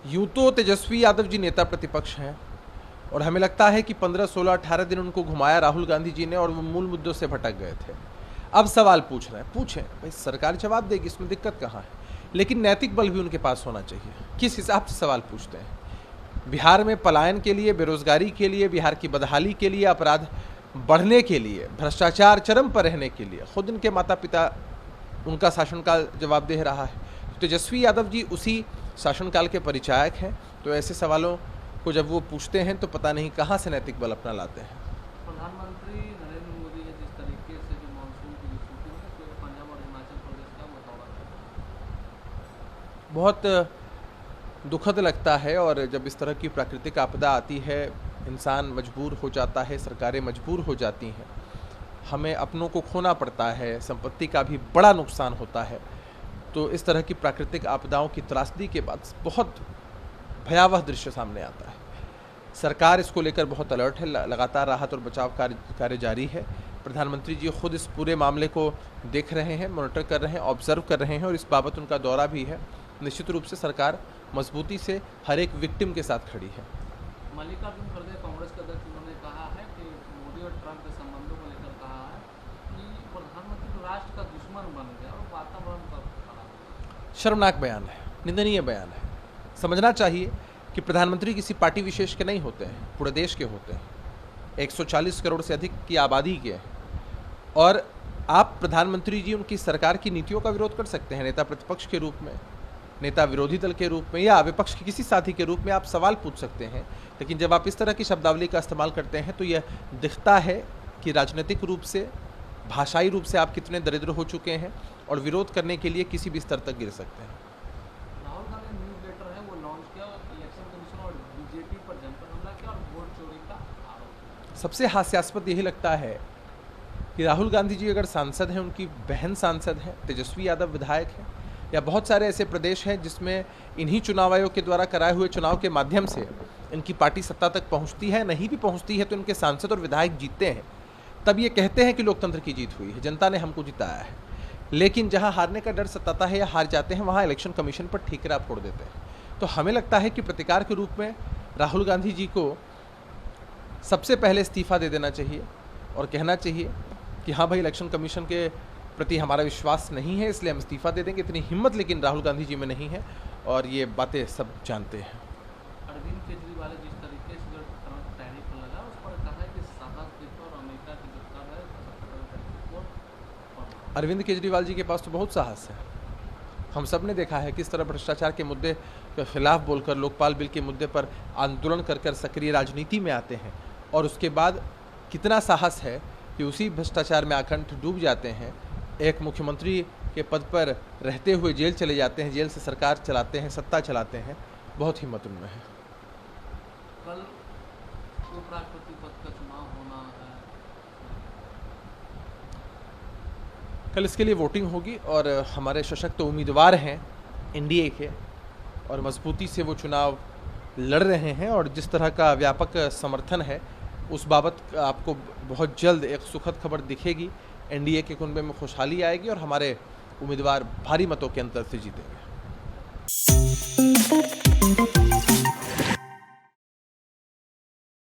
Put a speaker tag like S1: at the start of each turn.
S1: यूं तो तेजस्वी यादव जी नेता प्रतिपक्ष हैं और हमें लगता है कि 15, 16, 18 दिन उनको घुमाया राहुल गांधी जी ने और वो मूल मुद्दों से भटक गए थे। अब सवाल पूछ रहे हैं, पूछें भाई, सरकार जवाब देगी, इसमें दिक्कत कहाँ है। लेकिन नैतिक बल भी उनके पास होना चाहिए। किस हिसाब से सवाल पूछते हैं? बिहार में पलायन के लिए, बेरोजगारी के लिए, बिहार की बदहाली के लिए, अपराध बढ़ने के लिए, भ्रष्टाचार चरम पर रहने के लिए खुद इनके माता पिता उनका शासनकाल जवाब दे रहा है। तेजस्वी यादव जी उसी शासनकाल के परिचायक हैं, तो ऐसे सवालों को जब वो पूछते हैं तो पता नहीं कहाँ से नैतिक बल अपना लाते हैं।
S2: प्रधानमंत्री नरेंद्र मोदी ने जिस तरीके से जो मानसून की स्थिति है तो पंजाब और हिमाचल प्रदेश का बतावा है।
S1: बहुत दुखद लगता है, और जब इस तरह की प्राकृतिक आपदा आती है इंसान मजबूर हो जाता है, सरकारें मजबूर हो जाती हैं, हमें अपनों को खोना पड़ता है, संपत्ति का भी बड़ा नुकसान होता है। तो इस तरह की प्राकृतिक आपदाओं की त्रासदी के बाद बहुत भयावह दृश्य सामने आता है। सरकार इसको लेकर बहुत अलर्ट है, लगातार राहत और बचाव कार्य जारी है। प्रधानमंत्री जी खुद इस पूरे मामले को देख रहे हैं, मॉनिटर कर रहे हैं, ऑब्जर्व कर रहे हैं, और इस बाबत उनका दौरा भी है। निश्चित रूप से सरकार मजबूती से हर एक विक्टिम के साथ खड़ी है।
S2: मल्लिकार्जुन खड़गे कांग्रेस के अध्यक्ष, उन्होंने कहा है कि मोदी और ट्रंप के संबंधों को लेकर कहा है कि प्रधानमंत्री तो राष्ट्र का दुश्मन बन गया और वातावरण का खराब।
S1: शर्मनाक बयान है, निंदनीय बयान है। समझना चाहिए कि प्रधानमंत्री किसी पार्टी विशेष के नहीं होते हैं, पूरे देश के होते हैं। 140 करोड़ से अधिक की आबादी के हैं, और आप प्रधानमंत्री जी उनकी सरकार की नीतियों का विरोध कर सकते हैं नेता प्रतिपक्ष के रूप में, नेता विरोधी दल के रूप में, या विपक्ष के किसी साथी के रूप में आप सवाल पूछ सकते हैं। लेकिन जब आप इस तरह की शब्दावली का इस्तेमाल करते हैं तो यह दिखता है कि राजनीतिक रूप से, भाषाई रूप से आप कितने दरिद्र हो चुके हैं और विरोध करने के लिए किसी भी स्तर तक गिर सकते हैं।
S2: राहुल गांधी न्यूज लेटर है वो लॉन्च किया, इलेक्शन कमीशन और बीजेपी पर जमकर हमला किया और वोट चोरी का आरोप।
S1: सबसे हास्यास्पद यही लगता है कि राहुल गांधी जी अगर सांसद हैं, उनकी बहन सांसद हैं, तेजस्वी यादव विधायक हैं, या बहुत सारे ऐसे प्रदेश हैं जिसमें इन्हीं चुनाव आयोग के द्वारा कराए हुए चुनाव के माध्यम से इनकी पार्टी सत्ता तक पहुंचती है। नहीं भी पहुंचती है तो इनके सांसद और विधायक जीतते हैं, तब ये कहते हैं कि लोकतंत्र की जीत हुई है, जनता ने हमको जिताया है। लेकिन जहां हारने का डर सताता है या हार जाते हैं, वहां इलेक्शन कमीशन पर ठीकरा फोड़ देते हैं। तो हमें लगता है कि प्रतिकार के रूप में राहुल गांधी जी को सबसे पहले इस्तीफा दे देना चाहिए और कहना चाहिए कि हाँ भाई, इलेक्शन कमीशन के प्रति हमारा विश्वास नहीं है, इसलिए हम इस्तीफा दे देंगे। इतनी हिम्मत लेकिन राहुल गांधी जी में नहीं है, और ये बातें सब जानते हैं।
S2: अरविंद केजरीवाल जिस तरीके से जो ट्रंप टैरिफ लगा उस पर कहा है कि साहस देखो और अमेरिका की जो कर है।
S1: अरविंद केजरीवाल जी के पास तो बहुत साहस है। हम सब ने देखा है किस तरह भ्रष्टाचार के मुद्दे के खिलाफ बोलकर, लोकपाल बिल के मुद्दे पर आंदोलन कर सक्रिय राजनीति में आते हैं, और उसके बाद कितना साहस है कि उसी भ्रष्टाचार में आकंठ डूब जाते हैं, एक मुख्यमंत्री के पद पर रहते हुए जेल चले जाते हैं, जेल से सरकार चलाते हैं, सत्ता चलाते हैं। बहुत हिम्मत उनमें है।
S2: कल उपराष्ट्रपति पद का चुनाव होना है,
S1: कल इसके लिए वोटिंग होगी, और हमारे सशक्त उम्मीदवार हैं एनडीए के, और मजबूती से वो चुनाव लड़ रहे हैं, और जिस तरह का व्यापक समर्थन है उस बाबत आपको बहुत जल्द एक सुखद खबर दिखेगी। एनडीए के कुनबे में खुशहाली आएगी और हमारे उम्मीदवार भारी मतों के अंतर से जीतेंगे।